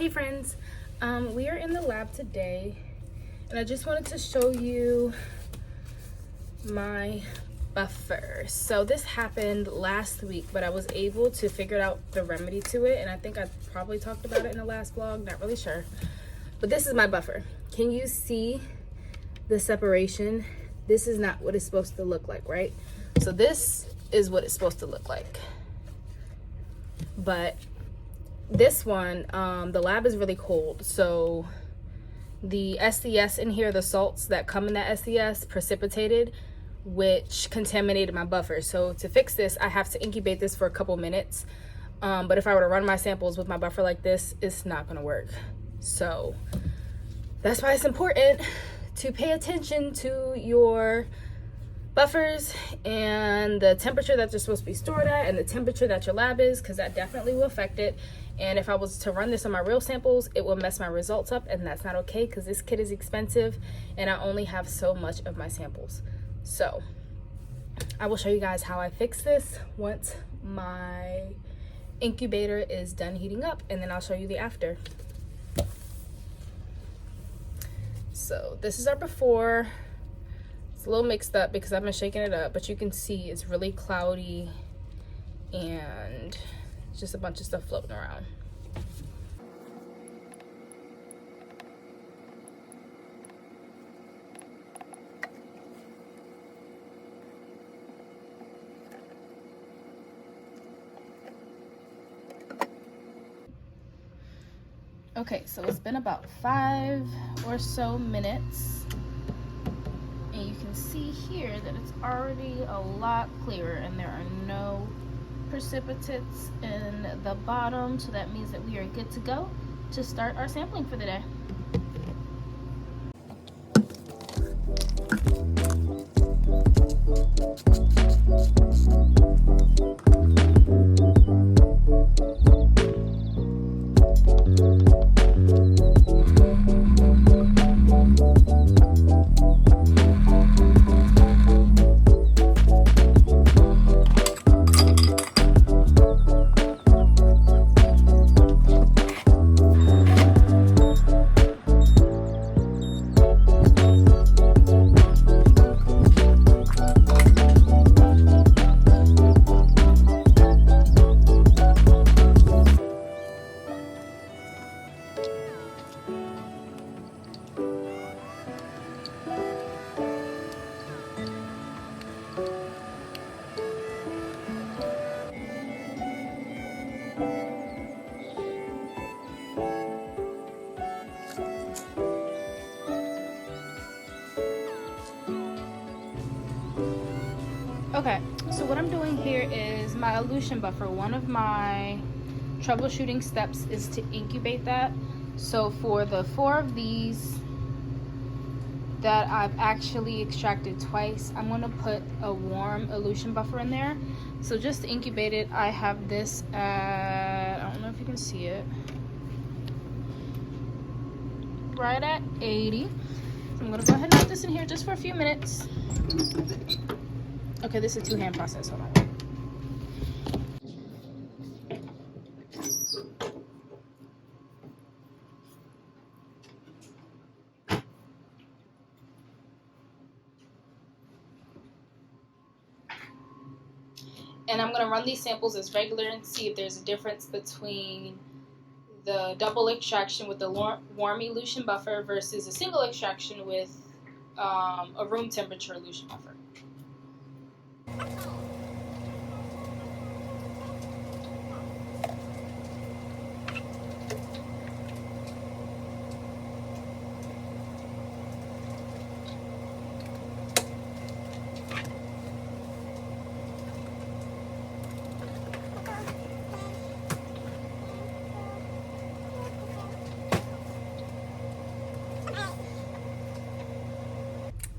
Hey friends, we are in the lab today and I just wanted to show you my buffer. So this happened last week, but I was able to figure out the remedy to it, and I think I probably talked about it in the last vlog, not really sure. But this is my buffer. Can you see the separation? This is not what it's supposed to look like, right? So this is what it's supposed to look like. But this one, the lab is really cold, so the SDS in here, the salts that come in that SDS precipitated, which contaminated my buffer. So to fix this, I have to incubate this for a couple minutes, but if I were to run my samples with my buffer like this, it's not gonna work. So that's why it's important to pay attention to your buffers and the temperature that they're supposed to be stored at and the temperature that your lab is, because that definitely will affect it. And if I was to run this on my real samples, it will mess my results up, and that's not okay because this kit is expensive and I only have so much of my samples. So I will show you guys how I fix this once my incubator is done heating up, and then I'll show you the after. So this is our before. It's a little mixed up because I've been shaking it up, but you can see it's really cloudy and just a bunch of stuff floating around. Okay, so it's been about 5 or so minutes, and you can see here that it's already a lot clearer and there are no precipitates in the bottom, so that means that we are good to go to start our sampling for the day. Okay, so what I'm doing here is my elution buffer. One of my troubleshooting steps is to incubate that. So for the 4 of these that I've actually extracted twice, I'm gonna put a warm elution buffer in there. So just to incubate it, I have this at, I don't know if you can see it, right at 80. So I'm gonna go ahead and put this in here just for a few minutes. Okay, this is a 2-hand process, hold on. And I'm gonna run these samples as regular and see if there's a difference between the double extraction with the warm elution buffer versus a single extraction with a room temperature elution buffer.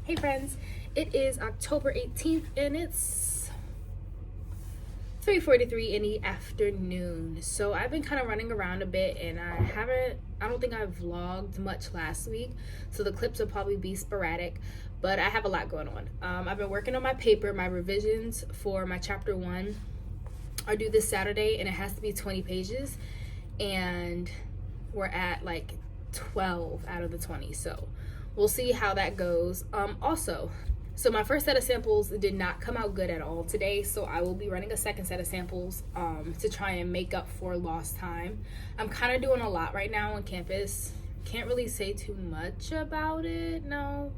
Hey friends, it is October 18th and it's 3:43 in the afternoon. So I've been kind of running around a bit, and I don't think I vlogged much last week, so the clips will probably be sporadic, but I have a lot going on. I've been working on my paper. My revisions for my chapter 1 are due this Saturday, and it has to be 20 pages, and we're at like 12 out of the 20. So we'll see how that goes. Also, so my first set of samples did not come out good at all today, so I will be running a second set of samples to try and make up for lost time. I'm kind of doing a lot right now on campus. Can't really say too much about it, no,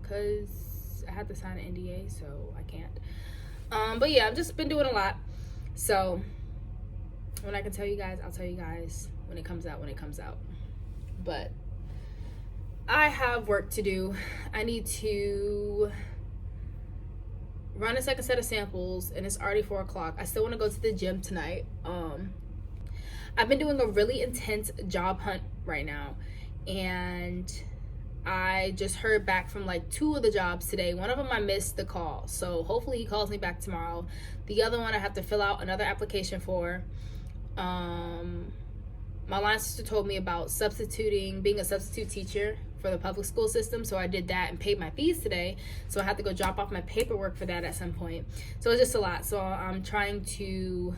because I had to sign an NDA, so I can't. But yeah, I've just been doing a lot. So when I can tell you guys, I'll tell you guys when it comes out, But I have work to do. I need to run a second set of samples, and it's already 4 o'clock. I still want to go to the gym tonight. I've been doing a really intense job hunt right now, and I just heard back from like 2 of the jobs today. One of them I missed the call, so hopefully he calls me back tomorrow. The other one I have to fill out another application for. My line sister told me about being a substitute teacher for the public school system, so I did that and paid my fees today, so I have to go drop off my paperwork for that at some point. So it's just a lot. So I'm trying to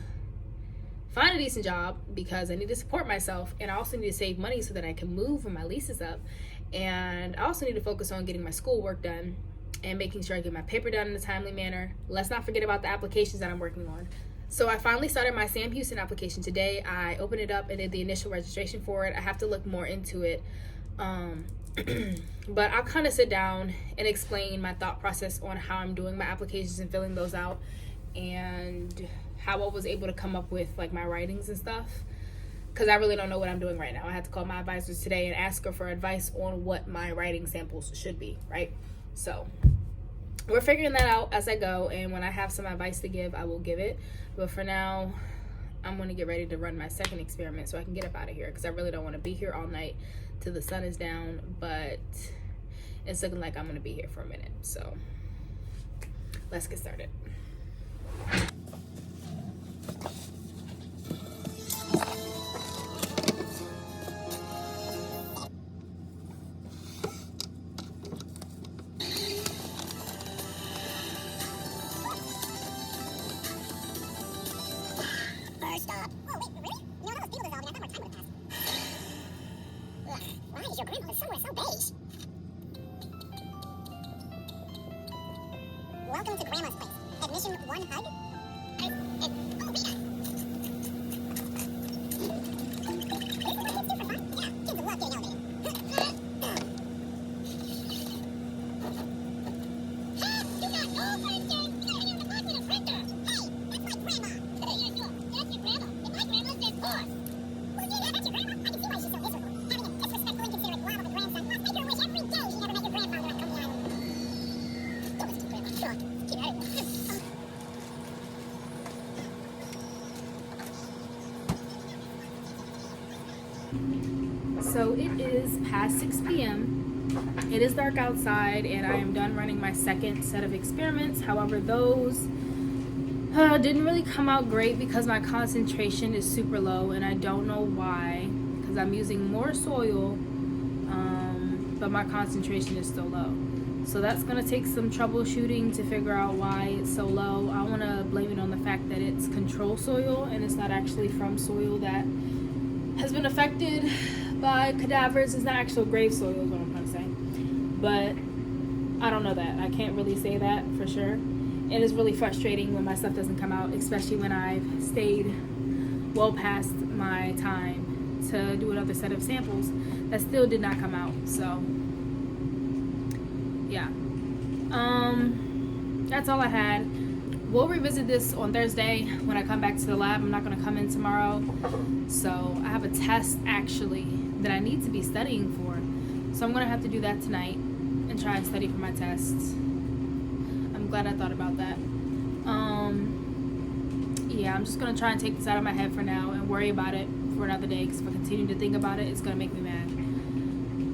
find a decent job because I need to support myself, and I also need to save money so that I can move when my lease is up. And I also need to focus on getting my schoolwork done and making sure I get my paper done in a timely manner. Let's not forget about the applications that I'm working on. So I finally started my Sam Houston application today. I opened it up and did the initial registration for it. I have to look more into it. But I'll kind of sit down and explain my thought process on how I'm doing my applications and filling those out, and how I was able to come up with like my writings and stuff, because I really don't know what I'm doing right now. I had to call my advisors today and ask her for advice on what my writing samples should be, right? So we're figuring that out as I go, and when I have some advice to give, I will give it. But for now, I'm going to get ready to run my second experiment so I can get up out of here, because I really don't want to be here all night till the sun is down, but it's looking like I'm going to be here for a minute. So let's get started. First up. Oh, wait, really? You know, that was people dissolving. I thought more time would have passed. Ugh, why is your grandmother somewhere so beige? Welcome to Grandma's place. Admission 1 HUD? Oh, Rita. This is what kids do for fun? Yeah, kids love getting elevated. You got no printer! You're in the box with a printer! Hey, that's my grandma! Hey, you're that's your grandma. And my grandma says horse. Well, yeah, that's your grandma. I can see why she's so miserable. Having a disrespectful, inconsiderate, lovable grandson must make her wish every day she never met your grandfather on Coney Island. Don't listen to grandma. Sure. Keep at it. So it is past 6 p.m. It is dark outside, and I am done running my second set of experiments. However, those didn't really come out great because my concentration is super low, and I don't know why, because I'm using more soil, but my concentration is still low. So that's going to take some troubleshooting to figure out why it's so low. I want to blame it on the fact that it's control soil, and it's not actually from soil that has been affected by cadavers. It's not actual grave soil is what I'm trying to say. But I don't know that. I can't really say that for sure. And it's really frustrating when my stuff doesn't come out, especially when I've stayed well past my time to do another set of samples that still did not come out. So yeah. That's all I had. We'll revisit this on Thursday when I come back to the lab. I'm not going to come in tomorrow. So I have a test actually that I need to be studying for. So I'm going to have to do that tonight and try and study for my tests. I'm glad I thought about that. Yeah, I'm just going to try and take this out of my head for now and worry about it for another day, because if I continue to think about it, it's going to make me mad.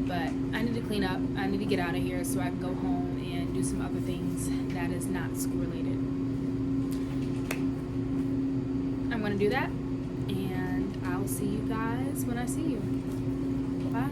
But I need to clean up. I need to get out of here so I can go home and do some other things that is not school related. I'm going to do that, and I'll see you guys when I see you. Bye.